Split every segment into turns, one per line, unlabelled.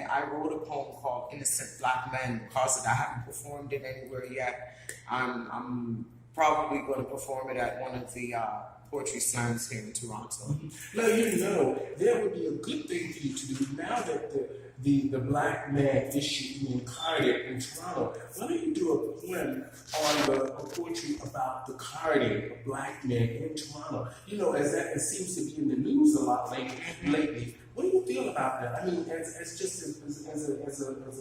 and I wrote a poem called Innocent Black Men. Because I haven't performed it anywhere yet, I'm probably going to perform it at one of the poetry slams here in Toronto.
Now, there would be a good thing for you to do now that the Black Man issue being carded in Toronto. Why don't you do a poem on a poetry about the carding of Black men in Toronto? As that seems to be in the news a lot lately. What do you feel about that? I mean, as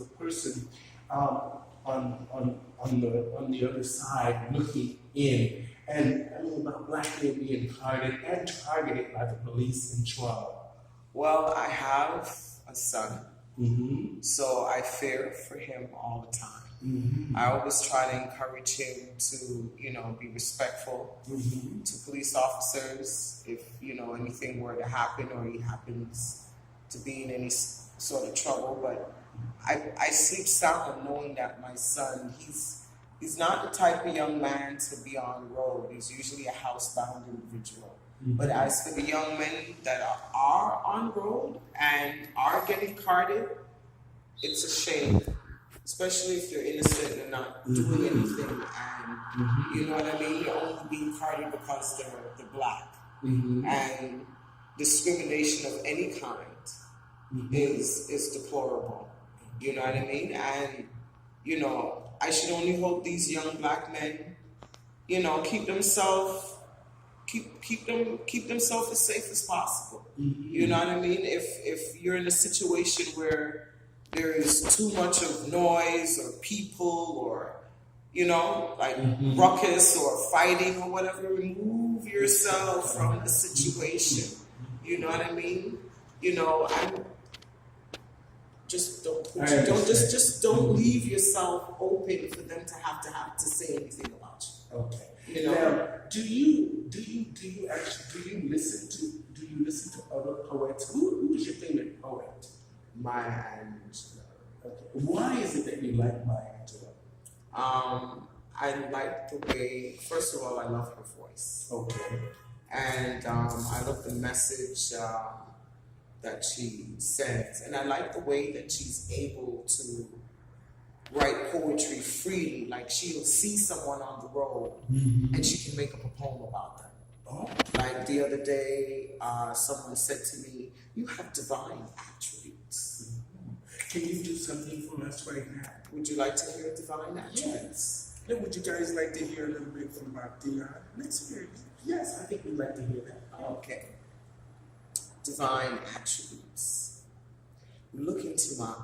a person on the other side looking in, and I mean about Black men being carded and targeted by the police in Toronto.
Well, I have a son.
Mm-hmm.
So I fear for him all the time.
Mm-hmm.
I always try to encourage him to, be respectful
mm-hmm.
to police officers if, anything were to happen or he happens to be in any sort of trouble. But I sleep sound knowing that my son, he's not the type of young man to be on the road. He's usually a housebound individual.
Mm-hmm.
But as for the young men that are on the road and are getting carded, it's a shame, especially if they're innocent and not doing anything. And you know what I mean? They're only being carded because they're Black.
Mm-hmm.
And discrimination of any kind is deplorable. You know what I mean? And I should only hope these young Black men, keep themselves as safe as possible.
Mm-hmm.
You know what I mean? If you're in a situation where there is too much of noise or people or ruckus or fighting or whatever, remove yourself from the situation. You know what I mean? Just don't leave yourself open for them to have to say anything about you.
Okay. Now, do you listen to other poets? Who is your favorite poet?
Maya Angelou.
Okay. Why is it that you like Maya Angelou?
I like the way. First of all, I love her voice.
Okay.
And I love the message that she sends, and I like the way that she's able to write poetry freely. Like she'll see someone on the road, and she can make up a poem about them.
Oh.
Like the other day, someone said to me, "You have divine attributes."
Can you do something for us right now?
Would you like to hear divine attributes?
Yes. Then would you guys like to hear a little bit from Bop Dionne? Let's hear it. Yes, I think we'd like to hear that.
Okay. Divine attributes. Look into my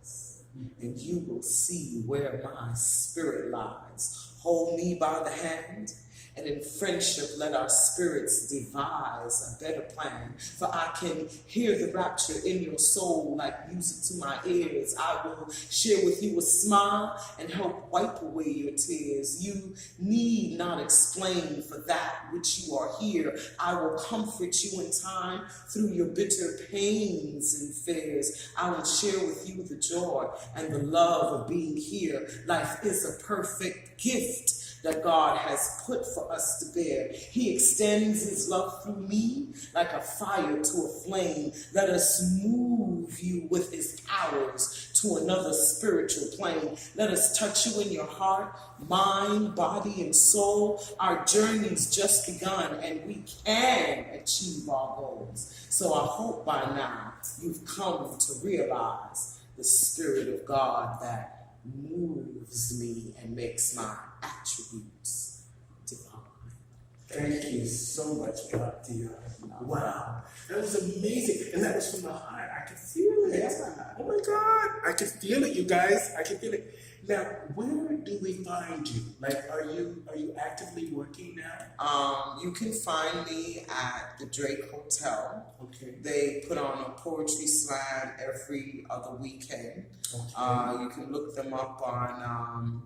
eyes, and you will see where my spirit lies. Hold me by the hand, and in friendship let our spirits devise a better plan. For I can hear the rapture in your soul like music to my ears. I will share with you a smile and help wipe away your tears. You need not explain for that which you are here. I will comfort you in time through your bitter pains and fears. I will share with you the joy and the love of being here. Life is a perfect gift that God has put for us to bear. He extends his love through me like a fire to a flame. Let us move you with his powers to another spiritual plane. Let us touch you in your heart, mind, body, and soul. Our journey's just begun, and we can achieve our goals. So I hope by now you've come to realize the Spirit of God that moves me and makes my attributes divine.
Thank you so much, Bop Dionne. Wow, that was amazing, and that was from the heart. I could feel it.
Yeah.
Oh my God, I can feel it, you guys. I can feel it. Now, where do we find you? Like, are you actively working now?
You can find me at the Drake Hotel.
Okay.
They put on a poetry slam every other weekend.
Okay.
You can look them up on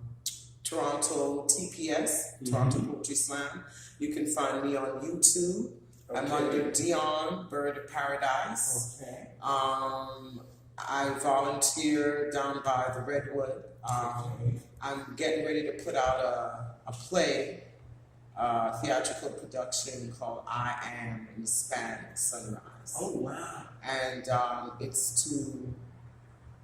Toronto TPS, Toronto Poetry Slam. You can find me on YouTube.
Okay.
I'm under Dionne Bird of Paradise.
Okay.
I volunteer down by the Redwood.
Okay.
I'm getting ready to put out a play, theatrical production called I Am in Hispanic Sunrise.
Oh, wow.
And it's to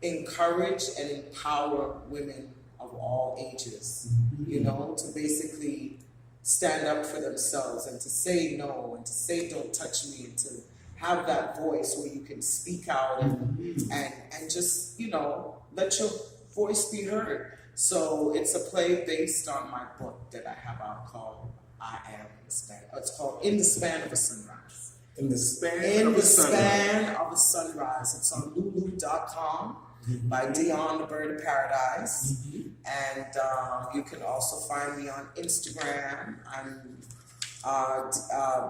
encourage and empower women of all ages, you know, to basically stand up for themselves and to say no and to say don't touch me and to have that voice where you can speak out and just, you know, let your voice be heard. So it's a play based on my book that I have out called I Am in the Span. It's called In the Span of a Sunrise.
In the Span of a Sunrise.
Span of a Sunrise. It's on lulu.com by Dionne Bird of Paradise. And you can also find me on Instagram. I'm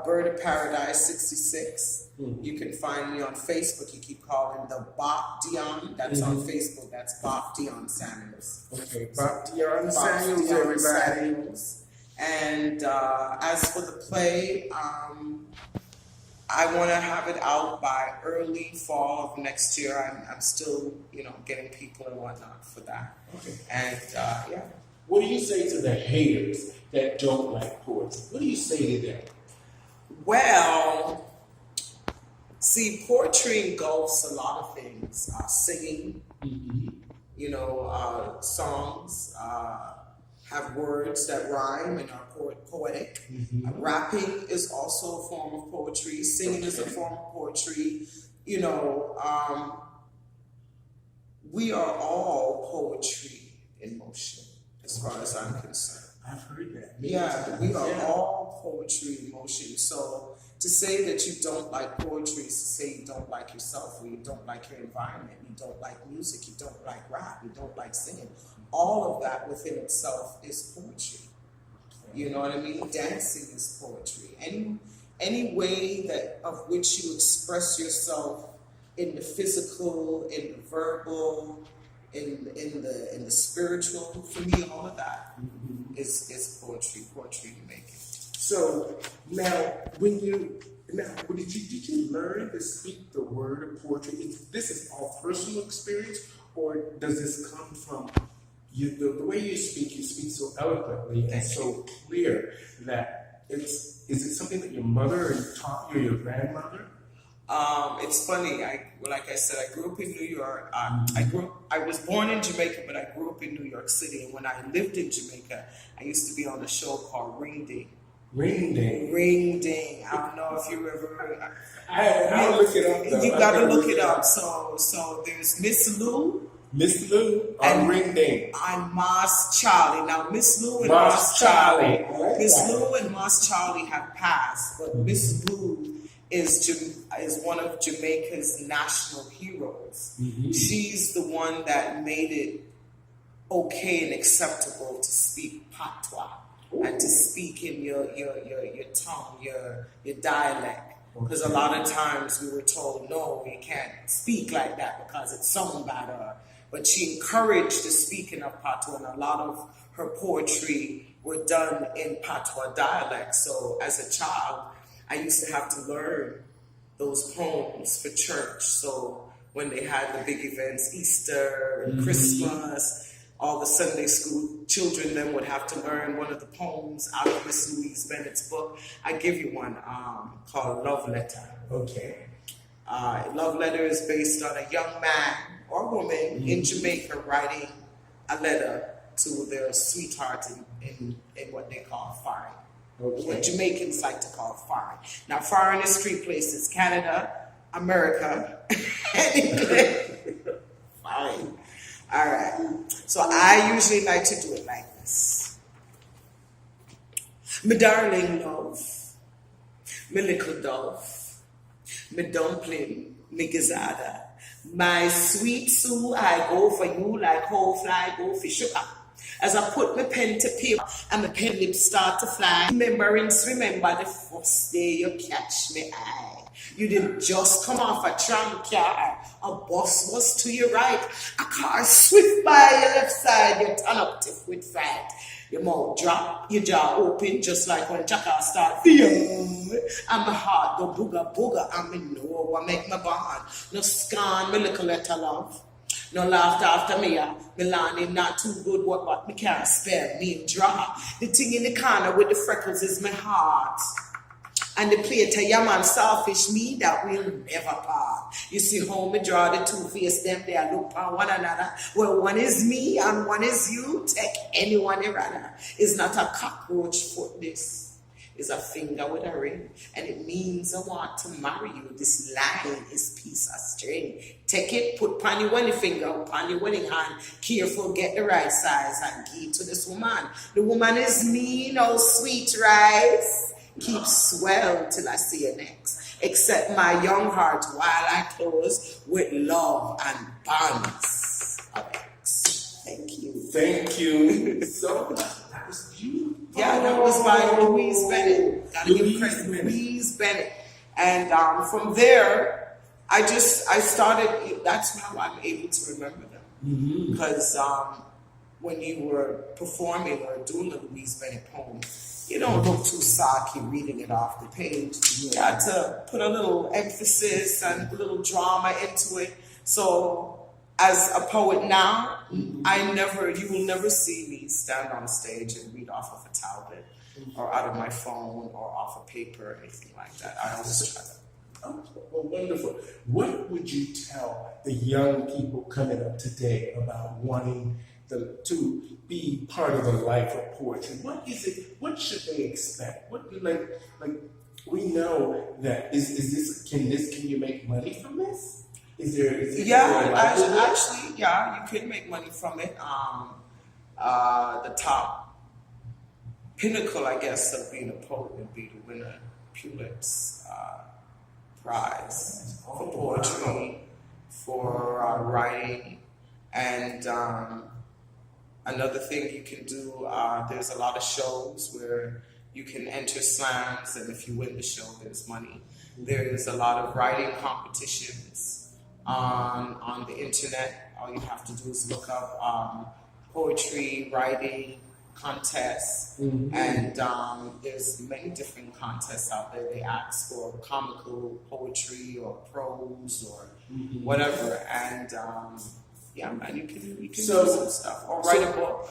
Bird of Paradise 66. You can find me on Facebook. You keep calling the Bop Dionne. That's on Facebook. That's Bop Dionne Samuels.
Okay, Bop Dionne Samuels, everybody.
Samuels. And as for the play, I want to have it out by early fall of next year. I'm still, you know, getting people and whatnot for that.
Okay.
And yeah.
What do you say to the haters that don't like poetry? What do you say to them?
Well, see, poetry engulfs a lot of things. Singing, you know, songs have words that rhyme and are poetic. Rapping is also a form of poetry. Singing is a form of poetry. You know, we are all poetry in motion, as far as I'm concerned.
I've heard that.
Yeah, we are all poetry in motion. So to say that you don't like poetry is to say you don't like yourself, or you don't like your environment, you don't like music, you don't like rap, you don't like singing. All of that within itself is poetry. You know what I mean? Dancing is poetry. Any way that of which you express yourself in the physical, in the verbal, in the spiritual, for me, all of that is poetry. Poetry you make it.
So now, did you learn to speak the word of poetry? This is all personal experience, or does this come from you? The way you speak so eloquently and so clear that is it something that your mother taught you, or your grandmother?
It's funny. Like I said, I grew up in New York. I was born in Jamaica, but I grew up in New York City. And when I lived in Jamaica, I used to be on a show called Ring Ding.
Ring Ding.
Ring Ding. I don't know if you ever.
I'll look it up. Though.
You got to look it up. So there's Miss Lou.
Miss Lou on Ring Ding.
I'm Mas Charlie. Now Miss Lou and
Mas Charlie.
Miss Lou and Mas Charlie have passed, but Miss Lou is one of Jamaica's national heroes. She's the one that made it okay and acceptable to speak patois and to speak in your tongue, your dialect. Because a lot of times we were told, no, you can't speak like that because it sounds better. But she encouraged the speaking of patois, and a lot of her poetry were done in patois dialect. So as a child, I used to have to learn those poems for church. So when they had the big events, Easter and Christmas, all the Sunday school children then would have to learn one of the poems out of Miss Louise Bennett's book. I give you one called Love Letter.
Okay.
Love Letter is based on a young man or woman in Jamaica writing a letter to their sweetheart in what they call foreign.
Okay.
What Jamaicans like to call foreign. Now, foreign is three places: Canada, America, and England. Fine. All right. So I usually like to do it like this. My darling love, my little dove, my dumpling, my gazada, my sweet Sue, I go for you like whole fly go for sugar. As I put my pen to paper and my pen lips start to fly. Remember the first day you catch me eye. You didn't just come off a tram car. A bus was to your right. A car swift by your left side. You turn up tiff with fright. Your mouth drop, your jaw open just like when Chaka start. And my heart go booga booga. And me know what make my bond. No scan me little letter love. No laughter after me, me landing not too good, what me can't spare, me draw. The thing in the corner with the freckles is my heart. And the plate of yam and saltfish me that will never part. You see how me draw the two face them, they look upon one another. Well, one is me and one is you. Take anyone you rather. It's not a cockroach foot this. It's a finger with a ring. And it means I want to marry you. This line is piece of string. Take it, put upon your wedding finger, upon your wedding hand. Careful, get the right size and give it to this woman. The woman is me, no sweet rice. Keep swell till I see you next. Accept my young heart while I close with love and bonds of X. Thank you.
Thank you so much. That was beautiful.
Yeah, that was by Louise Bennett. Gotta give credit, Louise Bennett. And from there, I started, that's how I'm able to remember them. Because when you were performing or doing a Louise Bennett poem, you don't look too socky reading it off the page. You got to put a little emphasis and a little drama into it. So as a poet now, you will never see me stand on stage and read off of a tablet or out of my phone or off of paper or anything like that. I always try that.
Oh, well, wonderful. What would you tell the young people coming up today about wanting to be part of the life of poetry? What is it? What should they expect? What like we know that can you make money from this? Is there
actually, you can make money from it. The top pinnacle, I guess, of being a poet would be to win a Pulitzer Prize for poetry, for writing, and another thing you can do. There's a lot of shows where you can enter slams, and if you win the show, there's money. There's a lot of writing competitions on the internet. All you have to do is look up poetry, writing contests, and there's many different contests out there. They ask for comical poetry or prose or whatever, and yeah, man, you can do some stuff or write a book,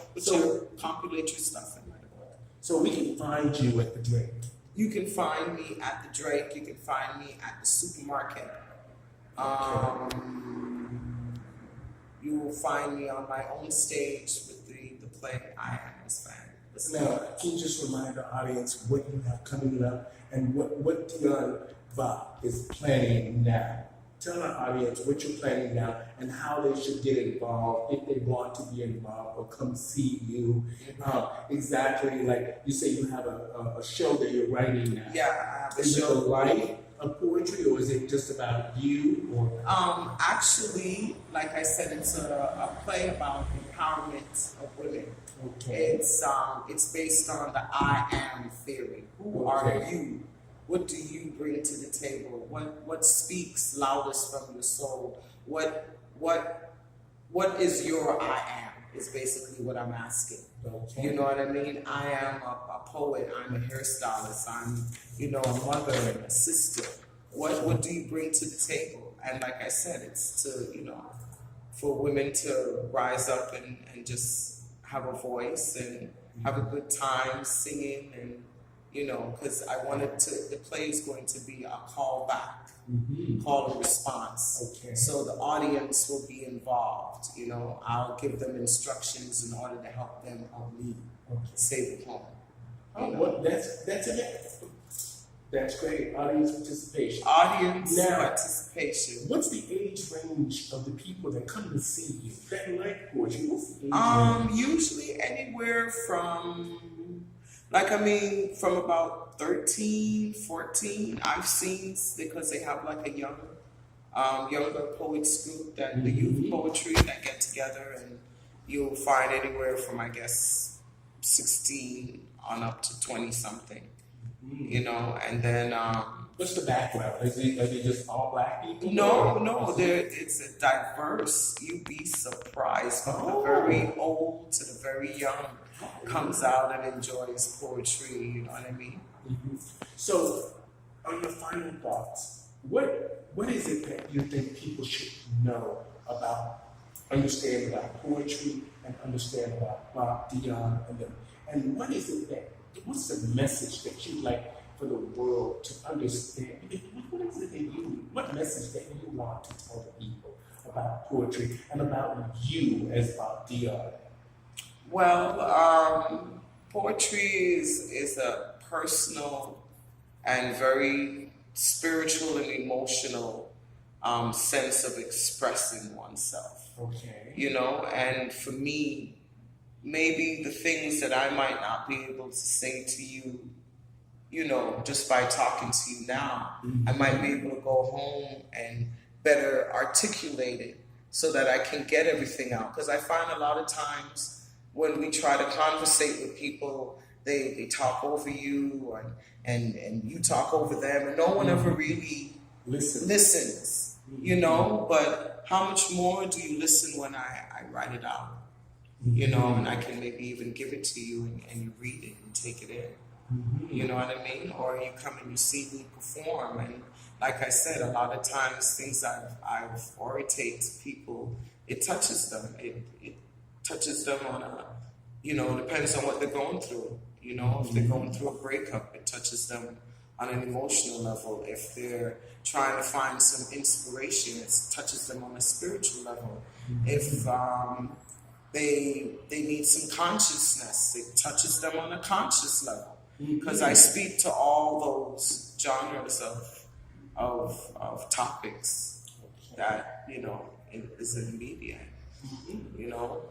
compilate your stuff and write a book.
So we can find you at the Drake.
You can find me at the Drake. You can find me at the supermarket. You will find me on my own stage with the play I Am His Fan.
Now, can you just remind the audience what you have coming up and what Dionne Bop is planning now? Tell our audience what you're planning now and how they should get involved if they want to be involved or come see you. Exactly, like you say, you have a show that you're writing now.
Yeah, I have a
Is
show.
it the life of poetry, or is it just about you? Or
actually, like I said, it's a play about empowerment of women.
Okay.
It's based on the I am theory. Who are you? What do you bring to the table? What speaks loudest from your soul? What is your I am? Is basically what I'm asking.
Okay.
You know what I mean? I am a poet. I'm a hairstylist. I'm a mother and a sister. What do you bring to the table? And like I said, it's to for women to rise up and just have a voice and have a good time singing and. Because I wanted the play is going to be a call back, call and response. Okay. So the audience will be involved. I'll give them instructions in order to help them help me save the poem.
Well, that's it. That's great. Audience participation.
Participation.
What's the age range of the people that come to see you that like poetry? What's the age range?
Usually anywhere from. From about 13, 14, I've seen, because they have like a younger poets group, that the youth poetry that get together, and you'll find anywhere from, I guess, 16 on up to 20 something, and then.
What's the background? Are they just all black people?
No, it's a diverse. You'd be surprised from the very old to the very young. Comes out and enjoys poetry, you know what I mean?
So, on your final thoughts, what is it that you think people should know understand about poetry and understand about Bop Dionne and what is it what's the message that you'd like for the world to understand? What is it that what message that you want to tell the people about poetry and about you as Bop Dionne?
Well, poetry is a personal and very spiritual and emotional sense of expressing oneself.
Okay.
You know, and for me, maybe the things that I might not be able to say to you, you know, just by talking to you now, I might be able to go home and better articulate it so that I can get everything out. Because I find a lot of times when we try to conversate with people, they talk over you and you talk over them, and no one ever really listens, you know. But how much more do you listen when I write it out? You know, and I can maybe even give it to you and you read it and take it in. You know what I mean? Or you come and you see me perform, and like I said, a lot of times things I've orated to people, it touches them. It touches them on a, you know, depends on what they're going through. You know, if they're going through a breakup, it touches them on an emotional level. If they're trying to find some inspiration, it touches them on a spiritual level. If they need some consciousness, it touches them on a conscious level. Because I speak to all those genres of topics that, you know, is in media. You know.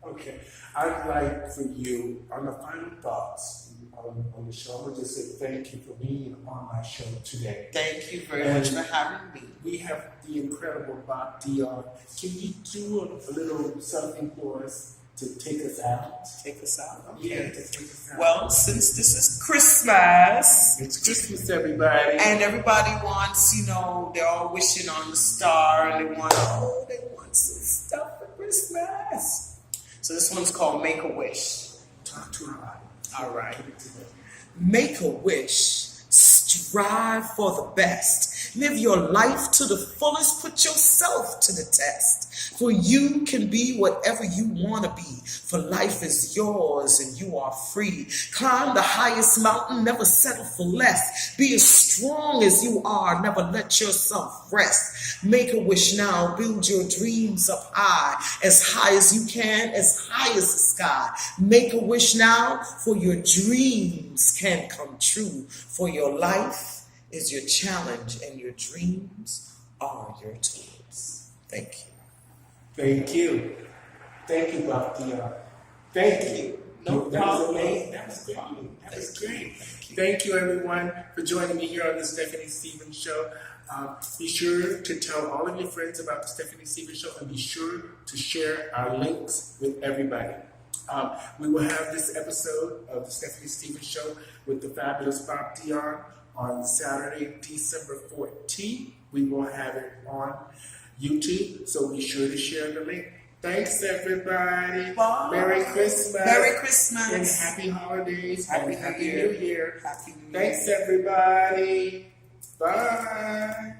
Okay, I'd like for you, on the final thoughts on the show, I'm going to just say thank you for being on my show today.
Thank you very much for having me.
We have the incredible Bop Dionne. Can you do a little something for us to take us out?
Take us out? Okay.
Yeah, to take us out.
Well, since this is Christmas.
It's Christmas, everybody.
And everybody wants, you know, they're all wishing on the star, and they want some stuff for Christmas. So this one's called Make a Wish.
Talk to our audience.
All right. Make a wish. Strive for the best. Live your life to the fullest. Put yourself to the test. For you can be whatever you want to be. For life is yours and you are free. Climb the highest mountain. Never settle for less. Be as strong as you are. Never let yourself rest. Make a wish now. Build your dreams up high as you can, as high as the sky. Make a wish now, for your dreams can come true. For your life is your challenge and your dreams are your tools. Thank you.
Thank you. Thank you, Bop Dionne. Thank you.
No problem.
That was great. That was great. Thank you, everyone, for joining me here on the Stephanie Stevens Show. Be sure to tell all of your friends about the Stephanie Stevens Show, and be sure to share our links with everybody. We will have this episode of the Stephanie Stevens Show with the fabulous Bop Dionne on Saturday, December 14th. We will have it on YouTube, so be sure to share the link. Thanks, everybody.
Bye.
Merry Christmas.
Merry Christmas.
And happy holidays.
Happy
and
New
Happy
Year.
New Year.
Happy New Year.
Thanks, everybody. Bye.